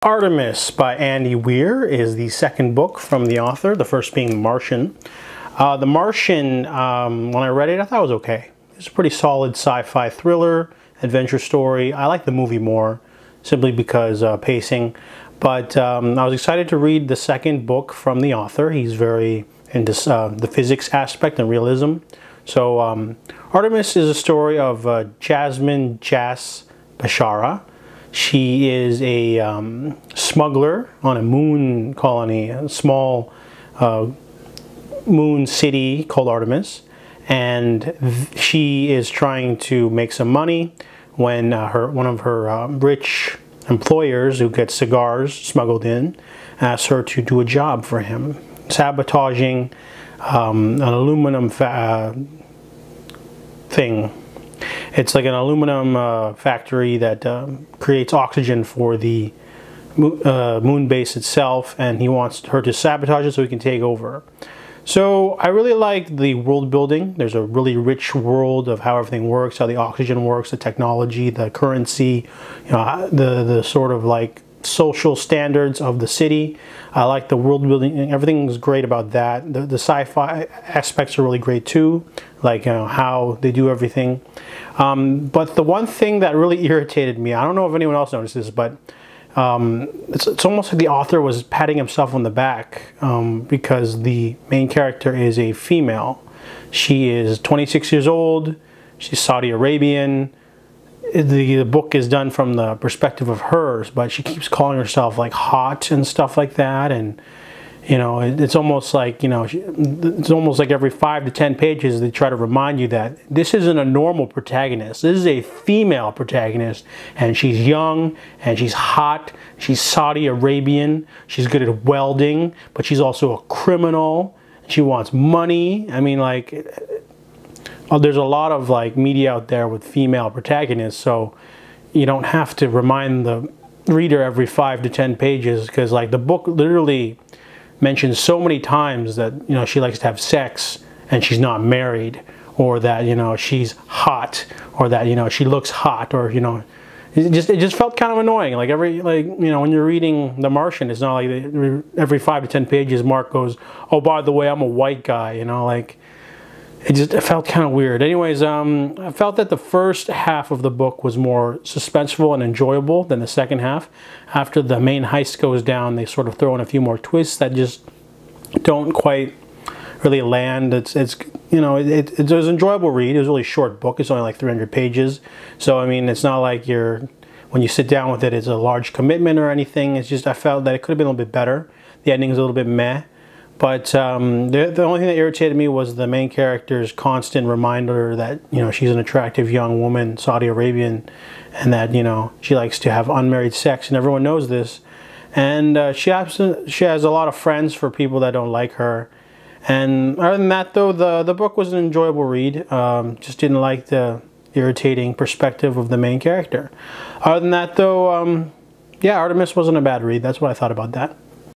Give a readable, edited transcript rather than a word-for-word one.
Artemis by Andy Weir is the second book from the author, the first being Martian. The Martian, when I read it, I thought it was okay. It's a pretty solid sci-fi thriller, adventure story. I like the movie more, simply because pacing. But I was excited to read the second book from the author. He's very into the physics aspect and realism. So Artemis is a story of Jasmine Jas Bashara. She is a smuggler on a moon colony, a small moon city called Artemis, and she is trying to make some money when one of her rich employers, who gets cigars smuggled in, asks her to do a job for him, sabotaging an aluminum thing. It's like an aluminum factory that creates oxygen for the moon base itself, and he wants her to sabotage it so he can take over. So I really like the world building. There's a really rich world of how everything works, how the oxygen works, the technology, the currency, you know, the sort of like social standards of the city. I like the world building. Everything's great about that. The sci-fi aspects are really great too, like how they do everything. But the one thing that really irritated me, I don't know if anyone else noticed this, but it's almost like the author was patting himself on the back because the main character is a female. She is 26 years old. She's Saudi Arabian. The book is done from the perspective of hers, but she keeps calling herself like hot and stuff like that, and you know, it's almost like, you know, it's almost like every 5 to 10 pages they try to remind you that this isn't a normal protagonist. This is a female protagonist, and she's young, and she's hot, she's Saudi Arabian, she's good at welding, but she's also a criminal, she wants money. I mean, like, there's a lot of like media out there with female protagonists, so you don't have to remind the reader every 5 to 10 pages, because like the book literally mentions so many times that, you know, she likes to have sex and she's not married, or that, you know, she's hot, or that, you know, she looks hot, or, you know, it just felt kind of annoying. Like you know, when you're reading The Martian, it's not like every 5 to 10 pages Mark goes, oh, by the way, I'm a white guy, you know, like it felt kind of weird. Anyways, I felt that the first half of the book was more suspenseful and enjoyable than the second half. After the main heist goes down, they sort of throw in a few more twists that just don't quite really land. It's you know, it was an enjoyable read. It was a really short book. It's only like 300 pages. So, I mean, it's not like when you sit down with it, it's a large commitment or anything. It's just, I felt that it could have been a little bit better. The ending is a little bit meh. But the only thing that irritated me was the main character's constant reminder that, you know, she's an attractive young woman, Saudi Arabian, and that, you know, she likes to have unmarried sex, and everyone knows this. And she has a lot of friends for people that don't like her. And other than that, though, the book was an enjoyable read. Just didn't like the irritating perspective of the main character. Other than that, though, yeah, Artemis wasn't a bad read. That's what I thought about that.